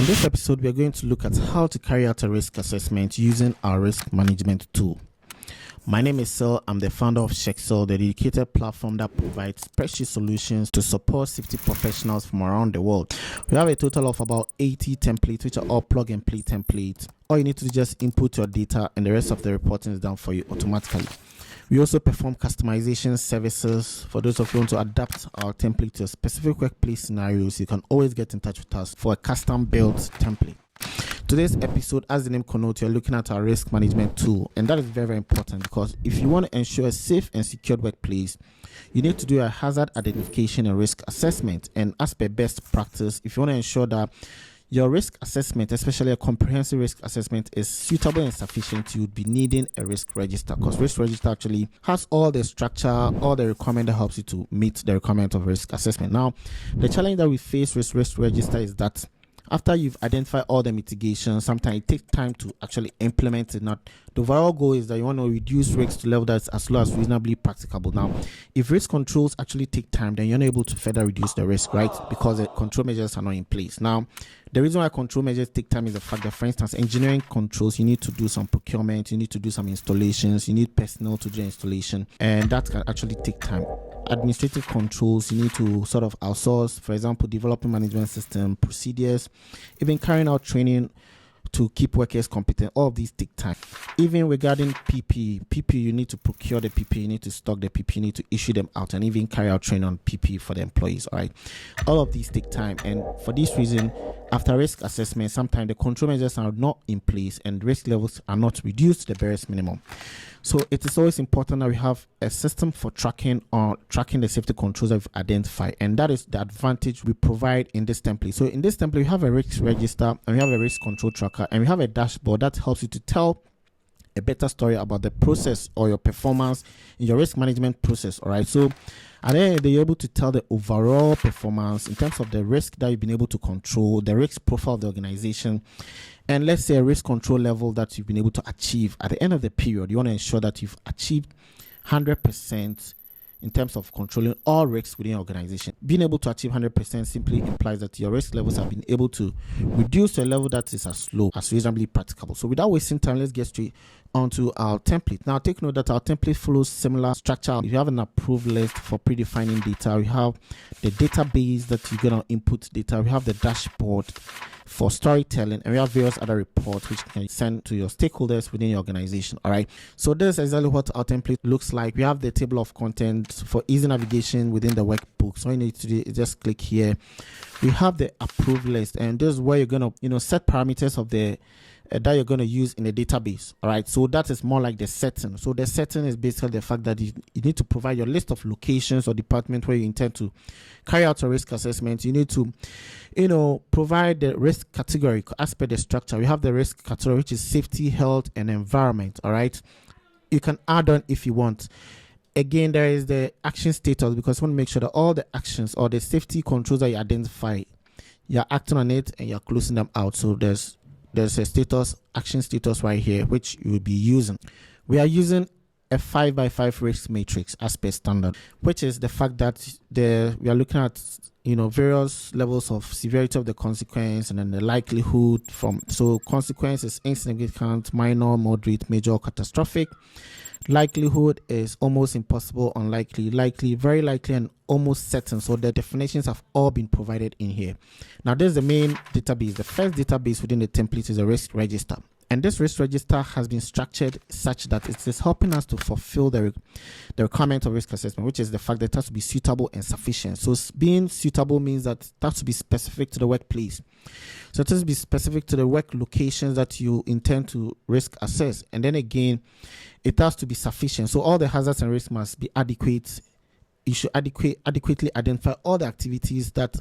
this episode, we are going to look at how to carry out a risk assessment using our risk management tool. My name is Sel. I'm the founder of SHEQXEL, the dedicated platform that provides spreadsheet solutions to support safety professionals from around the world. We have a total of about 80 templates, which are all plug and play templates. All you need to do is just input your data and the rest of the reporting is done for you automatically. We also perform customization services. For those of you who want to adapt our template to a specific workplace scenarios, you can always get in touch with us for a custom built template. Today's episode, as the name connotes, you're looking at our risk management tool, and that is very, very important because if you want to ensure a safe and secured workplace, you need to do a hazard identification and risk assessment. And as per best practice, if you want to ensure that your risk assessment, especially a comprehensive risk assessment, is suitable and sufficient, you would be needing a risk register, because risk register actually has all the structure, all the requirement that helps you to meet the requirement of risk assessment. Now, the challenge that we face with risk register is that after you've identified all the mitigations, sometimes it takes time to actually implement it. Now, the overall goal is that you want to reduce risks to level that's as low as reasonably practicable. Now, if risk controls actually take time, then you're not able to further reduce the risk, right? Because the control measures are not in place. Now, the reason why control measures take time is the fact that, for instance, engineering controls, you need to do some procurement, you need to do some installations, you need personnel to do installation, and that can actually take time. Administrative controls, you need to sort of outsource, for example, developing management system, procedures, even carrying out training to keep workers competent. All of these take time. Even regarding PPE, you need to procure the PPE, you need to stock the PPE, you need to issue them out, and even carry out training on PPE for the employees. All right, all of these take time, and for this reason, after risk assessment, sometimes the control measures are not in place and risk levels are not reduced to the barest minimum. So it is always important that we have a system for tracking the safety controls that we've identified, and that is the advantage we provide in this template. So in this template, we have a risk register and we have a risk control tracker, and we have a dashboard that helps you to tell a better story about the process or your performance in your risk management process. All right, so and then they're able to tell the overall performance in terms of the risk that you've been able to control, the risk profile of the organization, and let's say a risk control level that you've been able to achieve at the end of the period. You want to ensure that you've achieved 100% in terms of controlling all risks within your organization. Being able to achieve 100% simply implies that your risk levels have been able to reduce to a level that is as low as reasonably practicable. So without wasting time, let's get straight onto our template. Now, take note that our template follows similar structure. You have an approved list for predefining data. We have the database that you're going to input data. We have the dashboard for storytelling, and we have various other reports which you can send to your stakeholders within your organization. All right, so this is exactly what our template looks like. We have the table of contents for easy navigation within the workbook. So all you need to do is just click here. We have the approved list, and this is where you're going to set parameters of the that you're going to use in the database. All right, so that is more like the setting. So the setting is basically the fact that you need to provide your list of locations or department where you intend to carry out a risk assessment. You need to provide the risk category as per the structure. We have the risk category, which is safety, health, and environment. All right, you can add on if you want. Again, there is the action status, because you want to make sure that all the actions or the safety controls that you identify, you're acting on it and you're closing them out. So there's a action status right here, which you will be using. We are using a 5x5 risk matrix as per standard, which is the fact that we are looking at various levels of severity of the consequence, and then the likelihood so consequence is insignificant, minor, moderate, major, catastrophic. Likelihood is almost impossible, unlikely, likely, very likely, and almost certain. So the definitions have all been provided in here. Now, this is the main database. The first database within the template is a risk register, and this risk register has been structured such that it is helping us to fulfill the requirement of risk assessment, which is the fact that it has to be suitable and sufficient. So being suitable means that it has to be specific to the workplace. So it has to be specific to the work locations that you intend to risk assess, and then again, it has to be sufficient. So all the hazards and risks must be adequate. You should adequately identify all the activities that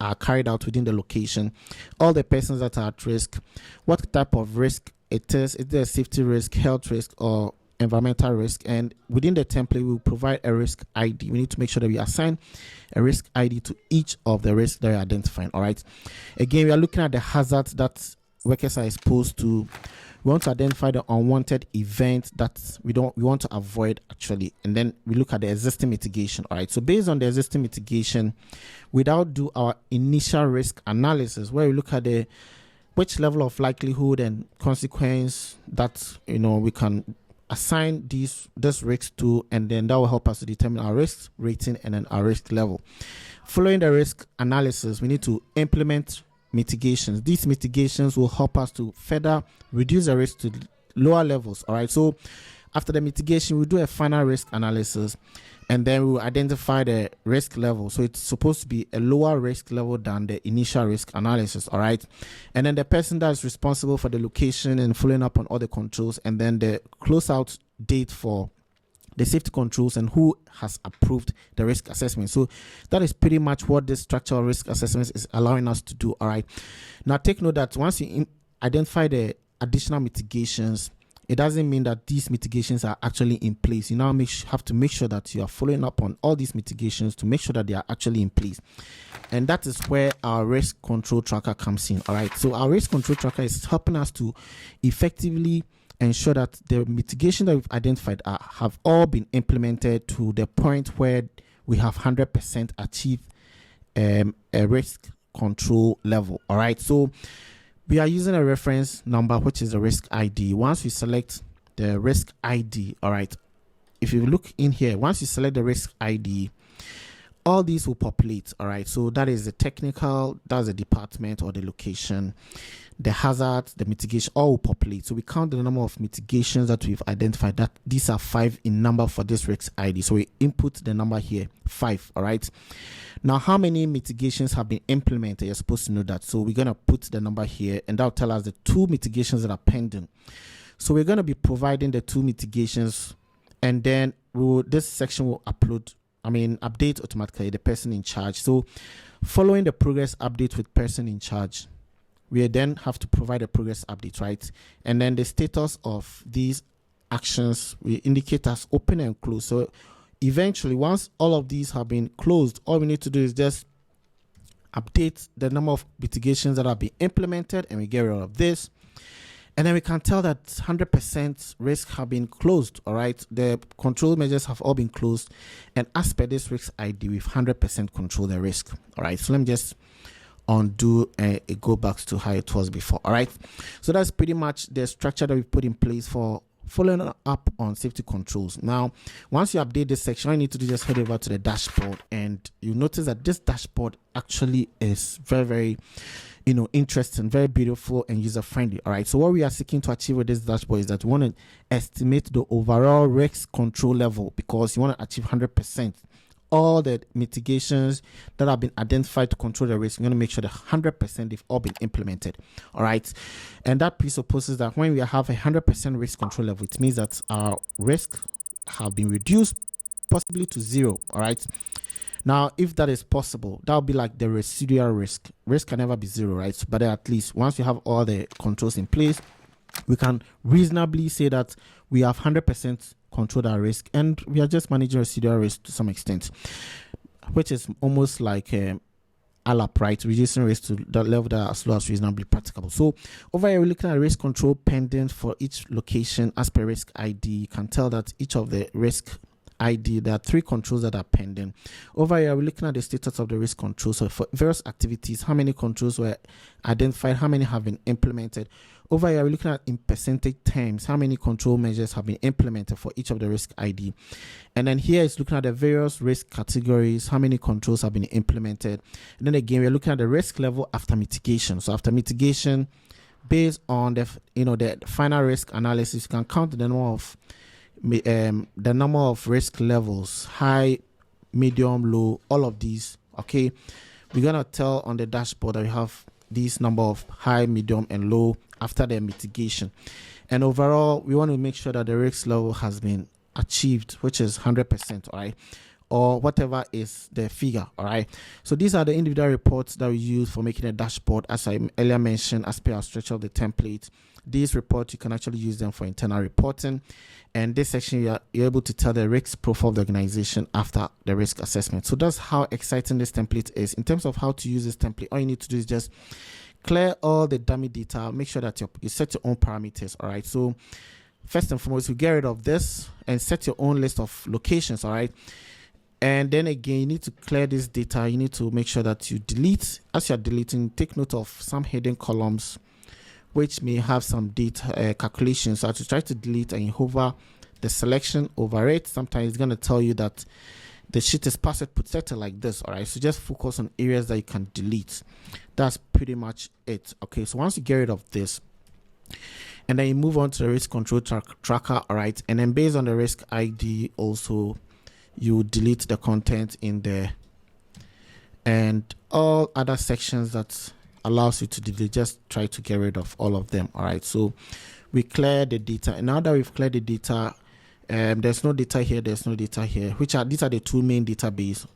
are carried out within the location, all the persons that are at risk, what type of risk it is there a safety risk, health risk, or environmental risk. And within the template, we will provide a risk ID. We need to make sure that we assign a risk ID to each of the risks that are identifying. All right, again, we are looking at the hazards that workers are exposed to. We want to identify the unwanted event that we want to avoid actually, and then we look at the existing mitigation. All right, so based on the existing mitigation, we now do our initial risk analysis, where we look at which level of likelihood and consequence that we can assign this risk to, and then that will help us to determine our risk rating and then our risk level. Following the risk analysis, we need to implement mitigations. These mitigations will help us to further reduce the risk to lower levels. All right, so after the mitigation, we do a final risk analysis, and then we will identify the risk level. So it's supposed to be a lower risk level than the initial risk analysis. All right, and then the person that is responsible for the location and following up on all the controls, and then the closeout date for the safety controls and who has approved the risk assessment. So that is pretty much what this structural risk assessment is allowing us to do. All right, now take note that once you identify the additional mitigations, it doesn't mean that these mitigations are actually in place. You now have to make sure that you are following up on all these mitigations to make sure that they are actually in place. And that is where our risk control tracker comes in. All right, so our risk control tracker is helping us to effectively ensure that the mitigation that we've identified have all been implemented to the point where we have 100% achieved a risk control level. All right, so we are using a reference number, which is the risk ID. Once we select the risk ID, all right, if you look in here, once you select the risk ID, all these will populate. All right, so that is the technical, that's the department or the location, the hazard, the mitigation, all will populate. So we count the number of mitigations that we've identified, that these are 5 in number for this risk ID. So we input the number here, 5. All right, now how many mitigations have been implemented? You're supposed to know that. So we're going to put the number here, and that'll tell us the 2 mitigations that are pending. So we're going to be providing the 2 mitigations, and then this section will update automatically the person in charge. So following the progress update with person in charge, we then have to provide a progress update, right? And then the status of these actions we indicate as open and closed. So eventually, once all of these have been closed, all we need to do is just update the number of mitigations that have been implemented, and we get rid of this. And then we can tell that 100% risk have been closed. All right, the control measures have all been closed, and as per this risk ID, we've 100% control the risk. All right, so let me just undo and go back to how it was before. All right, so that's pretty much the structure that we put in place for following up on safety controls. Now, once you update this section, all you need to do is just head over to the dashboard, and you notice that this dashboard actually is very, very interesting, very beautiful and user friendly. All right, so what we are seeking to achieve with this dashboard is that we want to estimate the overall risk control level, because you want to achieve 100%. All the mitigations that have been identified to control the risk, we're going to make sure that 100% they've all been implemented. All right, and that presupposes that when we have a 100% risk control level, it means that our risk have been reduced possibly to 0. All right, now if that is possible, that will be like the residual risk. Risk can never be 0, right? But at least once we have all the controls in place, we can reasonably say that we have 100% control our risk, and we are just managing residual risk to some extent, which is almost like ALARP, right? Reducing risk to the level that as low as reasonably practicable. So over here, we're looking at risk control pending for each location as per risk ID. You can tell that each of the risk ID, there are 3 controls that are pending. Over here, we're looking at the status of the risk control. So for various activities, how many controls were identified, how many have been implemented. Over here, we're looking at in percentage terms, how many control measures have been implemented for each of the risk ID. And then here is looking at the various risk categories, how many controls have been implemented. And then again, we're looking at the risk level after mitigation. So after mitigation, based on the final risk analysis, you can count the number of risk levels, high, medium, low, all of these. Okay, we're gonna tell on the dashboard that we have this number of high, medium, and low after the mitigation. And overall, we want to make sure that the risk level has been achieved, which is 100%, all right, or whatever is the figure. All right, so these are the individual reports that we use for making a dashboard. As I earlier mentioned, as per our structure of the template, these reports, you can actually use them for internal reporting. And this section, you're able to tell the risk profile of the organization after the risk assessment. So that's how exciting this template is. In terms of how to use this template, all you need to do is just clear all the dummy data. Make sure that you set your own parameters. All right. So first and foremost, you get rid of this and set your own list of locations. All right. And then again, you need to clear this data. You need to make sure that you delete. As you're deleting, take note of some hidden columns which may have some data calculations. So to try to delete and you hover the selection over it, sometimes it's going to tell you that the sheet is password protected like this. All right, so just focus on areas that you can delete. That's pretty much it. Okay, so once you get rid of this, and then you move on to the risk control tracker. All right, and then based on the risk ID, also you delete the content in there and all other sections that allows you to delete. Just try to get rid of all of them. All right, so we clear the data, and now that we've cleared the data, there's no data here, there's no data here, these are the two main database.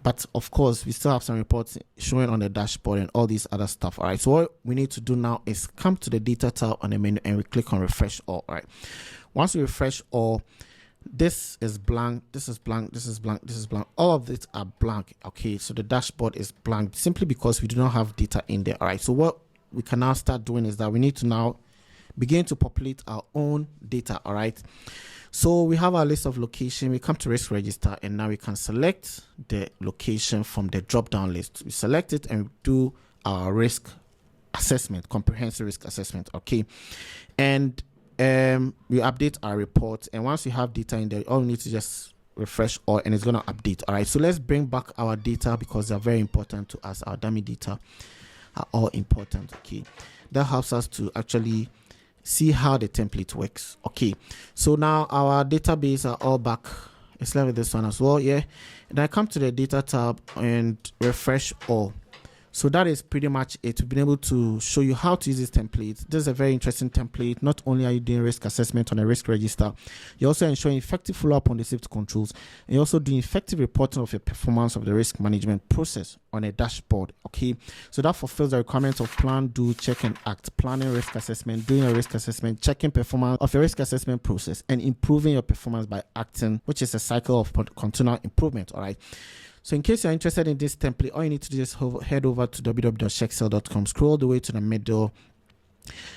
But of course, we still have some reports showing on the dashboard and all these other stuff. All right, so what we need to do now is come to the data tab on the menu and we click on refresh all. All right, once we refresh all, this is blank, this is blank, this is blank, this is blank, all of these are blank. Okay, so the dashboard is blank simply because we do not have data in there. All right, so what we can now start doing is that we need to now begin to populate our own data. All right, so we have our list of location. We come to risk register, and now we can select the location from the drop down list. We select it and we do our risk assessment, comprehensive risk assessment. Okay, and we update our report, and once we have data in there, all we need to just refresh all and it's going to update. All right, so let's bring back our data because they're very important to us. Our dummy data are all important. Okay, that helps us to actually see how the template works. Okay, so now our database are all back. Let's leave this one as well. Yeah, and I come to the data tab and refresh all. So that is pretty much it. We've been able to show you how to use this template. This is a very interesting template. Not only are you doing risk assessment on a risk register, you're also ensuring effective follow-up on the safety controls, and you're also doing effective reporting of your performance of the risk management process on a dashboard. Okay, so that fulfills the requirements of plan, do, check, and act. Planning risk assessment, doing a risk assessment, checking performance of your risk assessment process, and improving your performance by acting, which is a cycle of continual improvement. All right. So in case you're interested in this template, all you need to do is head over to www.SHEQXEL.com, scroll the way to the middle.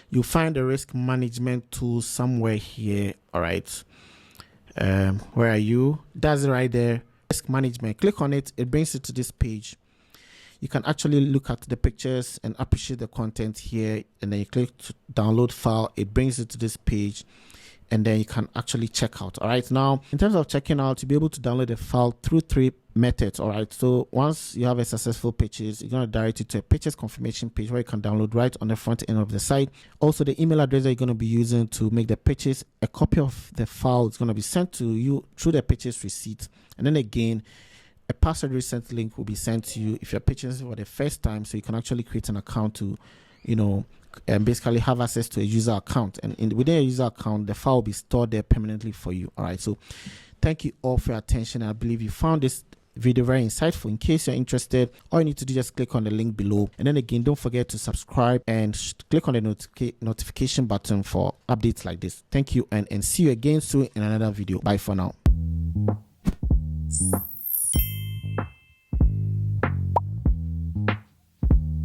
You'll find the risk management tool somewhere here. All right. Where are you? That's it right there. Risk management. Click on it. It brings you to this page. You can actually look at the pictures and appreciate the content here. And then you click to download file. It brings you to this page. And then you can actually check out. All right, now in terms of checking out, you'll be able to download the file through 3 methods. All right, so once you have a successful purchase, you're going to direct you to a purchase confirmation page where you can download right on the front end of the site. Also, the email address that you're going to be using to make the purchase, a copy of the file is going to be sent to you through the purchase receipt. And then again, a password reset link will be sent to you if you're purchasing for the first time, so you can actually create an account to, and basically have access to a user account, and within a user account, the file will be stored there permanently for you. All right, so thank you all for your attention. I believe you found this video very insightful. In case you're interested, all you need to do is just click on the link below, and then again, don't forget to subscribe and click on the notification button for updates like this. Thank you, and see you again soon in another video. Bye for now.